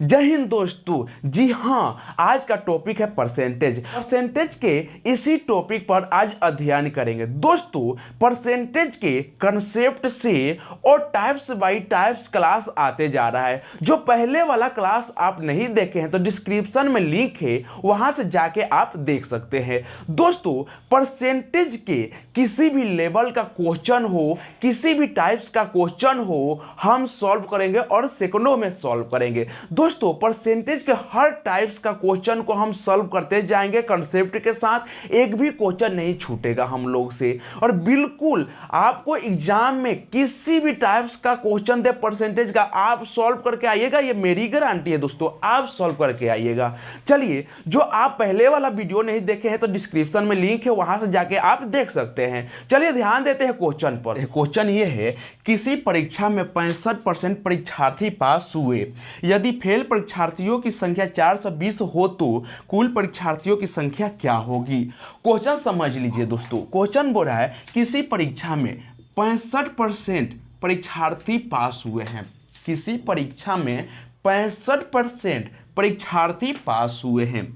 जय हिंद दोस्तों। जी हाँ, आज का टॉपिक है परसेंटेज के इसी टॉपिक पर आज अध्ययन करेंगे दोस्तों। परसेंटेज के कंसेप्ट से और टाइप्स बाय टाइप्स क्लास आते जा रहा है। जो पहले वाला क्लास आप नहीं देखे हैं तो डिस्क्रिप्शन में लिंक है, वहां से जाके आप देख सकते हैं दोस्तों। परसेंटेज के किसी भी लेवल का क्वेश्चन हो, किसी भी टाइप्स का क्वेश्चन हो, हम सॉल्व करेंगे और सेकंडों में सॉल्व करेंगे दोस्तों। परसेंटेज के हर टाइप्स का क्वेश्चन को हम सॉल्व करते जाएंगे कंसेप्ट के साथ। एक भी क्वेश्चन नहीं छूटेगा हम लोग से। और बिल्कुल आपको एग्जाम में किसी भी टाइप्स का क्वेश्चन दे परसेंटेज का, आप सॉल्व करके आइएगा, ये मेरी गारंटी है दोस्तों, आप सॉल्व करके आइएगा। चलिए, जो आप पहले वाला वीडियो नहीं देखे हैं तो डिस्क्रिप्शन में लिंक है, वहां से जाके आप देख सकते हैं। चलिए ध्यान देते हैं क्वेश्चन पर। क्वेश्चन ये है, किसी परीक्षा में 65% परीक्षार्थी पास हुए, यदि फेल परीक्षार्थियों की संख्या 420 हो तो कुल परीक्षार्थियों की संख्या क्या होगी। क्वेश्चन समझ लीजिए दोस्तों। क्वेश्चन बोल रहा है किसी परीक्षा में 65% परीक्षार्थी पास हुए हैं, किसी परीक्षा में 65% परीक्षार्थी पास हुए हैं,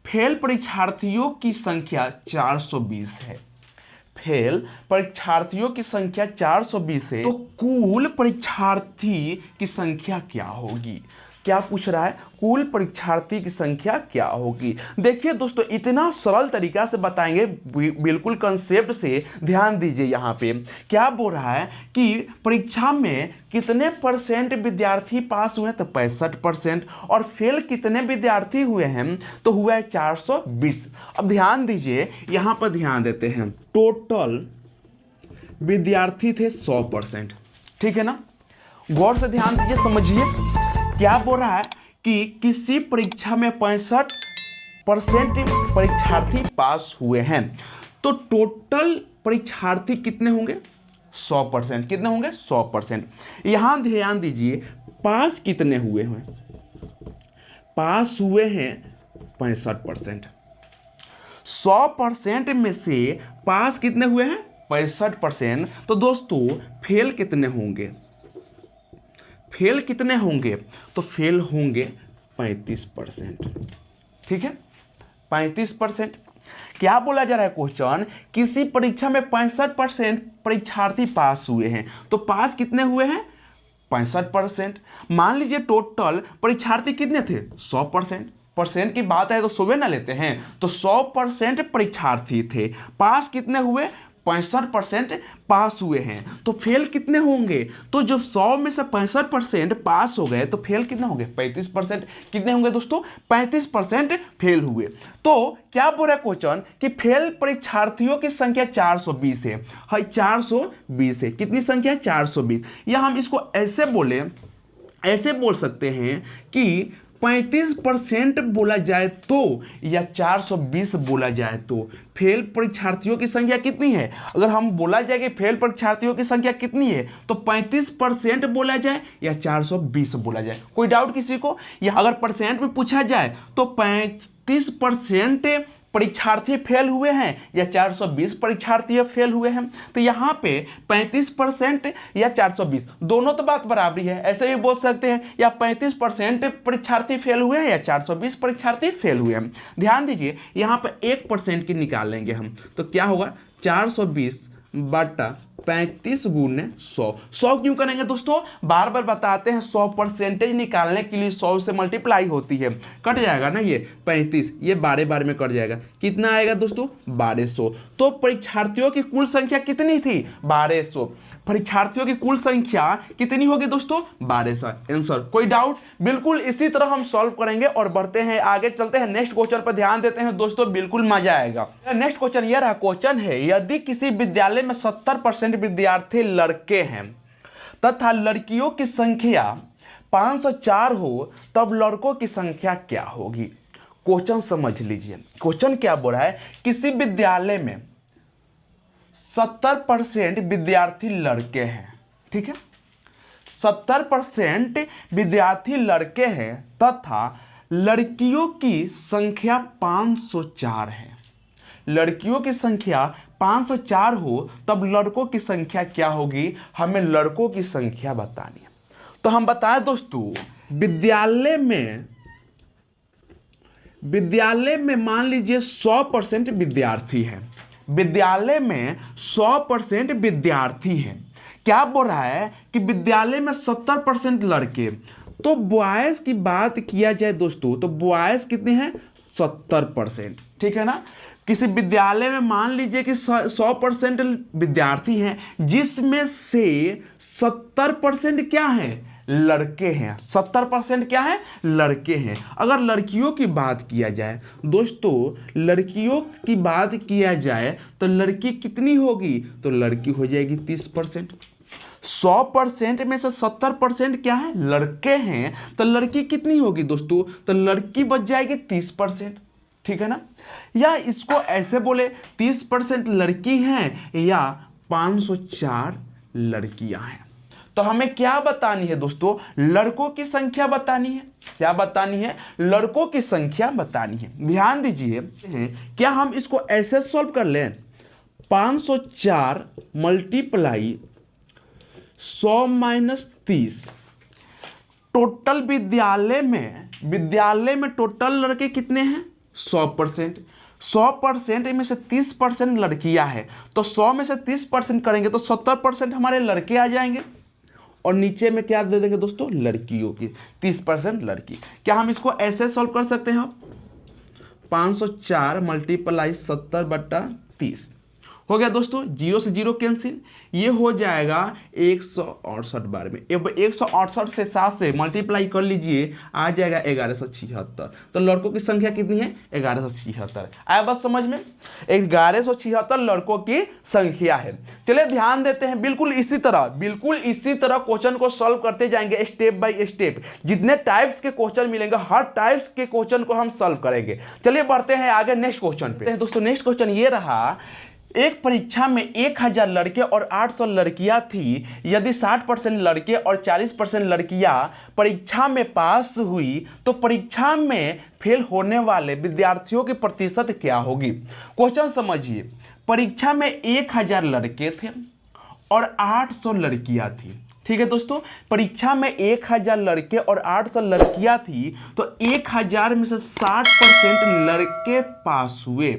फेल परीक्षार्थियों की संख्या 420 है। फेल परीक्षार्थियों की संख्या 420 है तो कुल परीक्षार्थी की संख्या क्या होगी। क्या पूछ रहा है, कुल परीक्षार्थी की संख्या क्या होगी। देखिए दोस्तों, इतना सरल तरीका से बताएंगे, बिल्कुल कंसेप्ट से ध्यान दीजिए। यहाँ पे क्या बोल रहा है कि परीक्षा में कितने परसेंट विद्यार्थी पास हुए, तो 65%। और फेल कितने विद्यार्थी हुए हैं, तो हुआ है 420। अब ध्यान दीजिए, यहाँ पर ध्यान देते हैं। टोटल विद्यार्थी थे 100%, ठीक है ना। गौर से ध्यान दीजिए, समझिए क्या बोल रहा है कि किसी परीक्षा में 65% परीक्षार्थी पास हुए हैं, तो टोटल परीक्षार्थी कितने होंगे, 100%। कितने होंगे, 100%। यहां ध्यान दीजिए, पास कितने हुए हैं, पास हुए हैं 65%। 100% में से पास कितने हुए हैं, 65%। तो दोस्तों फेल कितने होंगे, फेल कितने होंगे, तो फेल होंगे 35%, ठीक है, 35%। क्या बोला जा रहा है क्वेश्चन, किसी परीक्षा में 65% परीक्षार्थी पास हुए हैं, तो पास कितने हुए हैं, 65%। मान लीजिए टोटल परीक्षार्थी कितने थे, 100%। परसेंट की बात है तो 100 ना लेते हैं, तो 100% परीक्षार्थी थे, पास कितने हुए, 65% पास हुए हैं। तो फेल कितने होंगे, तो जब 100 में से 65% पास हो गए तो फेल कितने होंगे, 35%। कितने होंगे दोस्तों, 35% फेल हुए। तो क्या बोल रहा है क्वेश्चन कि फेल परीक्षार्थियों की संख्या 420 है। हाँ, 420 है। कितनी संख्या है, 420। या हम इसको ऐसे बोले, ऐसे बोल सकते हैं कि 35% बोला जाए तो, या 420 बोला जाए तो फेल परीक्षार्थियों की संख्या कितनी है। अगर हम बोला जाए कि फेल परीक्षार्थियों की संख्या कितनी है, तो 35% बोला जाए या 420 बोला जाए। कोई डाउट किसी को, या अगर परसेंट में पूछा जाए तो 35% परीक्षार्थी फेल हुए हैं या 420 परीक्षार्थी फेल हुए हैं। तो यहाँ पे 35% या 420 दोनों तो बात बराबरी है, ऐसे भी बोल सकते हैं, या 35% परीक्षार्थी फेल हुए हैं या 420 परीक्षार्थी फेल हुए हैं। ध्यान दीजिए, यहाँ पर 1% की निकाल लेंगे हम, तो क्या होगा, 420 बटा 35 गुने 100। 100 क्यों करेंगे दोस्तों, बार बार बताते हैं 100% निकालने के लिए 100 से मल्टीप्लाई होती है। कट जाएगा ना, ये 35, ये 12 में कट जाएगा। कितना आएगा दोस्तों, 1200। तो परीक्षार्थियों की कुल संख्या कितनी थी, 1200। परीक्षार्थियों की कुल संख्या कितनी होगी दोस्तों, 1200। आंसर। कोई डाउट, बिल्कुल इसी तरह हम सॉल्व करेंगे और बढ़ते हैं आगे, चलते हैं नेक्स्ट क्वेश्चन पर ध्यान देते हैं दोस्तों, बिल्कुल मजा आएगा। नेक्स्ट क्वेश्चन ये रहा। क्वेश्चन है, यदि किसी विद्यालय में 70% विद्यार्थी लड़के हैं तथा लड़कियों की संख्या 504 हो, तब लड़कों की संख्या क्या होगी। क्वेश्चन समझ लीजिए। क्वेश्चन क्या बोल रहा है, किसी विद्यालय में 70% विद्यार्थी लड़के हैं, ठीक है, 70% विद्यार्थी लड़के हैं तथा लड़कियों की संख्या 504 है। लड़कियों की संख्या 504 हो तब लड़कों की संख्या क्या होगी, हमें लड़कों की संख्या बतानी है। तो हम बताएं दोस्तों, विद्यालय में मान लीजिए 100% विद्यार्थी है, विद्यालय में 100% विद्यार्थी है। क्या बोल रहा है कि विद्यालय में 70% लड़के। तो बॉयज की बात किया जाए दोस्तों, तो बॉयज कितने हैं? 70%, ठीक है ना। किसी विद्यालय में मान लीजिए कि 100% विद्यार्थी हैं, जिसमें से 70% क्या है? लड़के हैं। 70% क्या है? लड़के हैं। अगर लड़कियों की बात किया जाए दोस्तों, लड़कियों की बात किया जाए तो लड़की कितनी होगी? तो लड़की हो जाएगी 30%। 100% में से 70% क्या है? लड़के हैं, तो लड़की कितनी होगी दोस्तों? तो लड़की बच जाएगी 30%, ठीक है ना। या इसको ऐसे बोले 30% लड़की हैं या 504 लड़कियां हैं। तो हमें क्या बतानी है दोस्तों? लड़कों की संख्या बतानी है। क्या बतानी है? लड़कों की संख्या बतानी है। ध्यान दीजिए, क्या हम इसको ऐसे सॉल्व कर लें? 504 मल्टीप्लाई 100 माइनस 30। टोटल विद्यालय में टोटल लड़के कितने हैं? 100%। 100% में से 30% लड़कियां हैं, तो 100 में से 30% करेंगे तो 70% हमारे लड़के आ जाएंगे, और नीचे में क्या दे देंगे दोस्तों? लड़कियों की 30% लड़की। क्या हम इसको ऐसे सॉल्व कर सकते हैं? 504 मल्टीप्लाई 70/30 हो गया दोस्तों। 0 से 0 कैंसिल, ये हो जाएगा 168 बार में। 168 से 7 से मल्टीप्लाई कर लीजिए, आ जाएगा 1176। तो लड़कों की संख्या कितनी है? 1176। आया बात समझ में? 1176 लड़कों की संख्या है। चलिए ध्यान देते हैं, बिल्कुल इसी तरह क्वेश्चन को सॉल्व करते जाएंगे स्टेप बाय स्टेप। जितने टाइप्स के क्वेश्चन मिलेंगे, हर टाइप्स के क्वेश्चन को हम सॉल्व करेंगे। चलिए बढ़ते हैं आगे नेक्स्ट क्वेश्चन पे। दोस्तों नेक्स्ट क्वेश्चन ये रहा, एक परीक्षा में 1000 लड़के और 800 लड़कियां थी। यदि 60% लड़के और 40% लड़कियां परीक्षा में पास हुई तो परीक्षा में फेल होने वाले विद्यार्थियों की प्रतिशत क्या होगी? क्वेश्चन समझिए, परीक्षा में 1000 लड़के थे और 800 लड़कियां थी, ठीक है दोस्तों। परीक्षा में 1000 लड़के और 800 लड़कियां थी, तो 1000 में से 60% लड़के पास हुए।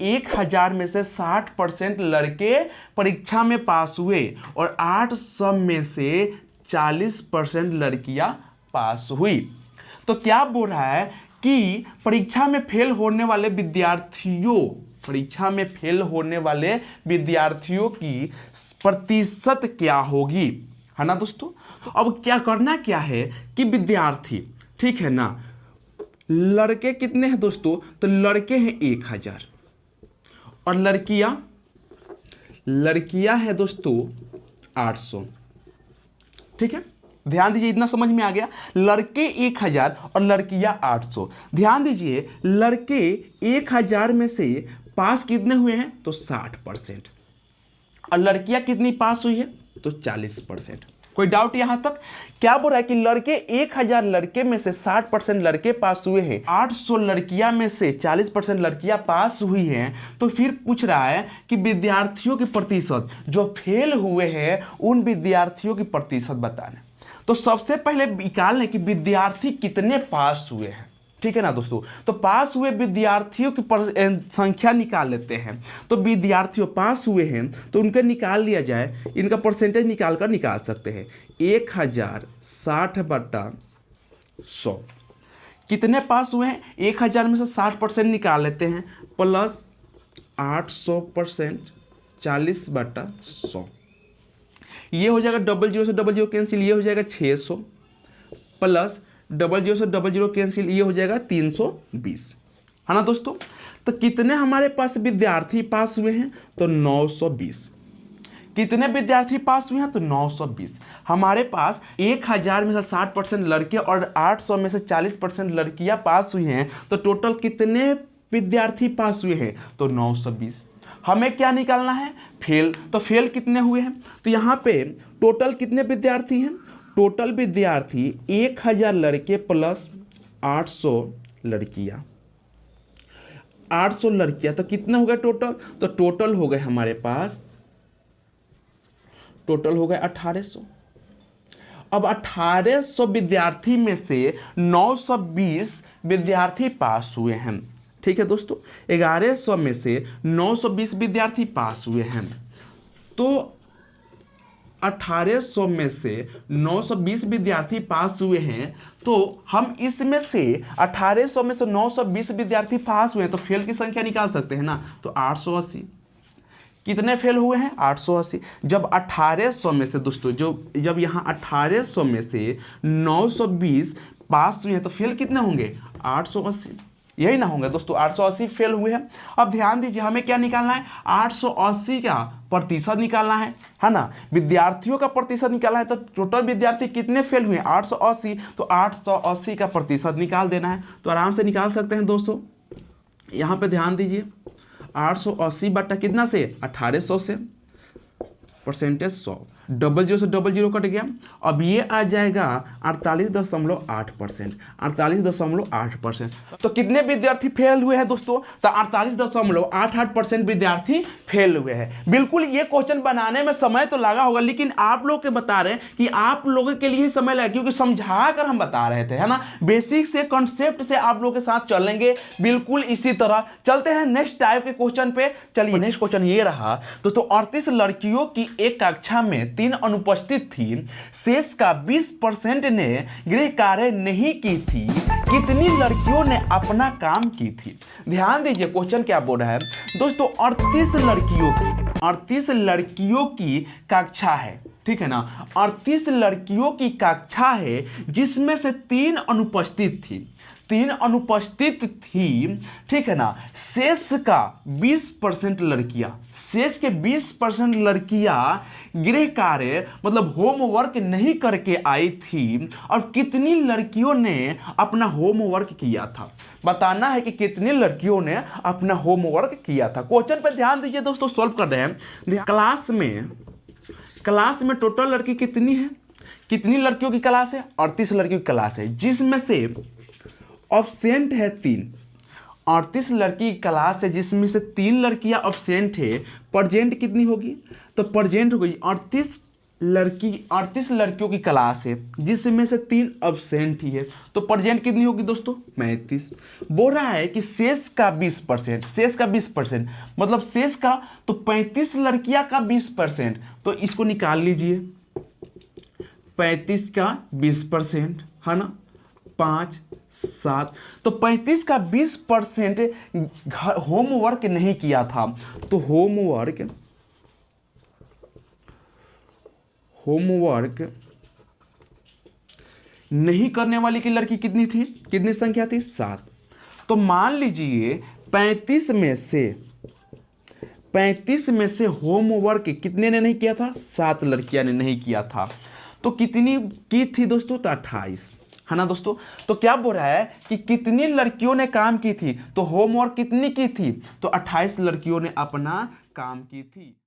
1000 में से 60% लड़के परीक्षा में पास हुए और 800 में से 40% लड़कियां पास हुई। तो क्या बोल रहा है कि परीक्षा में फेल होने वाले विद्यार्थियों की प्रतिशत क्या होगी, है ना दोस्तों। अब क्या करना क्या है कि विद्यार्थी, ठीक है ना, लड़के कितने हैं दोस्तों? तो लड़के हैं 1000 और लड़कियां हैं दोस्तों 800, ठीक है। ध्यान दीजिए, इतना समझ में आ गया। लड़के 1000 और लड़कियां 800। ध्यान दीजिए, लड़के 1000 में से पास कितने हुए हैं? तो 60%, और लड़कियां कितनी पास हुई है? तो 40%। कोई डाउट यहां तक? क्या बोल रहा है कि लड़के 1000 लड़के में से 60% लड़के पास हुए हैं, 800 लड़कियां में से 40% लड़कियां पास हुई हैं। तो फिर पूछ रहा है कि विद्यार्थियों की प्रतिशत, जो फेल हुए हैं उन विद्यार्थियों की प्रतिशत बताना। तो सबसे पहले निकाल लें कि विद्यार्थी कितने पास हुए हैं, ठीक है ना दोस्तों। तो पास हुए विद्यार्थियों की संख्या निकाल लेते हैं। तो विद्यार्थियों पास हुए हैं तो उनका निकाल लिया जाए, इनका परसेंटेज निकाल सकते हैं। 1060/100 कितने पास हुए हैं? 1000 में से 60% निकाल लेते हैं, प्लस 800%, 40/100। ये हो जाएगा 00 से 00 कैंसिल, ये हो जाएगा 600, प्लस 00 से 00 कैंसिल, ये हो जाएगा 320, है ना दोस्तों। तो कितने हमारे पास विद्यार्थी पास हुए हैं? तो 920। कितने विद्यार्थी पास हुए हैं? तो 920। हमारे पास 1000 में से 60% लड़के और 800 में से 40% लड़कियां पास हुई हैं, तो टोटल कितने विद्यार्थी पास हुए हैं? तो 920। हमें क्या निकालना है? फेल। तो फेल कितने हुए हैं? तो यहाँ पे टोटल कितने विद्यार्थी हैं? टोटल विद्यार्थी 1000 लड़के प्लस 800 लड़कियां। 800 लड़कियां तो कितना हो गया टोटल? तो टोटल हो गए हमारे पास, टोटल हो गए 1800। अब 1800 विद्यार्थी में से 920 विद्यार्थी पास हुए हैं। ठीक है दोस्तों, 1100 में से 920 विद्यार्थी पास हुए हैं। तो 1800 में से 920 विद्यार्थी पास हुए हैं, तो हम इसमें से 1800 में से 920 विद्यार्थी पास हुए हैं, तो फेल की संख्या निकाल सकते हैं ना। तो 880, कितने फेल हुए हैं? 880। जब 1800 में से दोस्तों, जब यहाँ 1800 में से 920 पास हुए हैं, तो फेल कितने होंगे? 880, यही ना होंगे दोस्तों, 880 फेल हुए हैं। अब ध्यान दीजिए, हमें क्या निकालना है? 880 का प्रतिशत निकालना है ना। विद्यार्थियों का प्रतिशत निकालना है, तो टोटल विद्यार्थी कितने फेल हुए? 880, तो 880 का प्रतिशत निकाल देना है। तो आराम से निकाल सकते हैं दोस्तों। यहाँ पे ध्यान दीजिए, 880 बटा कितना से? 1800 से, परसेंटेज 100, 00 से 00 कट गया। अब ये आ जाएगा 48.8%, 48.8%। तो कितने विद्यार्थी फेल हुए हैं दोस्तों? तो 48.88% विद्यार्थी फेल हुए हैं। बिल्कुल ये क्वेश्चन बनाने में समय तो लगा होगा, लेकिन आप लोग के बता रहे हैं कि आप लोगों के लिए ही समय लगा, क्योंकि समझा कर हम बता रहे थे, है ना। बेसिक से, कॉन्सेप्ट से आप लोग के साथ चलेंगे, बिल्कुल इसी तरह चलते हैं नेक्स्ट टाइप के क्वेश्चन पे। चलिए, नेक्स्ट क्वेश्चन ये रहा दोस्तों, 38 लड़कियों की एक कक्षा में 3 अनुपस्थित थी, शेष का 20% ने गृह कार्य नहीं की थी, कितनी लड़कियों ने अपना काम की थी? ध्यान दीजिए, क्वेश्चन क्या बोल रहा है दोस्तों, 38 लड़कियों की कक्षा है, ठीक है ना। 38 लड़कियों की कक्षा है, जिसमें से 3 अनुपस्थित थी, 3 अनुपस्थित थी, ठीक है ना। शेष का 20% लड़कियां, शेष के 20% लड़कियां गृह कार्य मतलब होमवर्क नहीं करके आई थी, और कितनी लड़कियों ने अपना होमवर्क किया था? बताना है कि कितनी लड़कियों ने अपना होमवर्क किया था। क्वेश्चन पे ध्यान दीजिए दोस्तों, सॉल्व कर रहे हैं। क्लास में टोटल लड़की कितनी है? कितनी लड़कियों की क्लास है? 38 लड़कियों की क्लास है, जिसमें से ऑब्सेंट है 3। 38 लड़की की क्लास है, जिसमें से 3 लड़कियां ऑब्सेंट है। प्रेजेंट कितनी होगी? तो प्रेजेंट होगी 38 लड़कियों की क्लास है, जिसमें से 3 ऑब्सेंट ही है, तो प्रेजेंट कितनी होगी दोस्तों? 35। बोल रहा है कि शेष का 20%, शेष का 20% मतलब शेष का, तो 35 लड़कियां का 20%, तो इसको निकाल लीजिए। 35 का 20% है ना, 5 7, तो 35 का 20% होमवर्क नहीं किया था। तो होमवर्क नहीं करने वाली की लड़की कितनी थी? कितनी संख्या थी? 7। तो मान लीजिए 35 में से होमवर्क कितने ने नहीं किया था? 7 लड़कियां ने नहीं किया था। तो कितनी की थी दोस्तों? तो 28, है ना दोस्तों। तो क्या बोल रहा है कि कितनी लड़कियों ने काम की थी? तो होमवर्क कितनी की थी? तो 28 लड़कियों ने अपना काम की थी।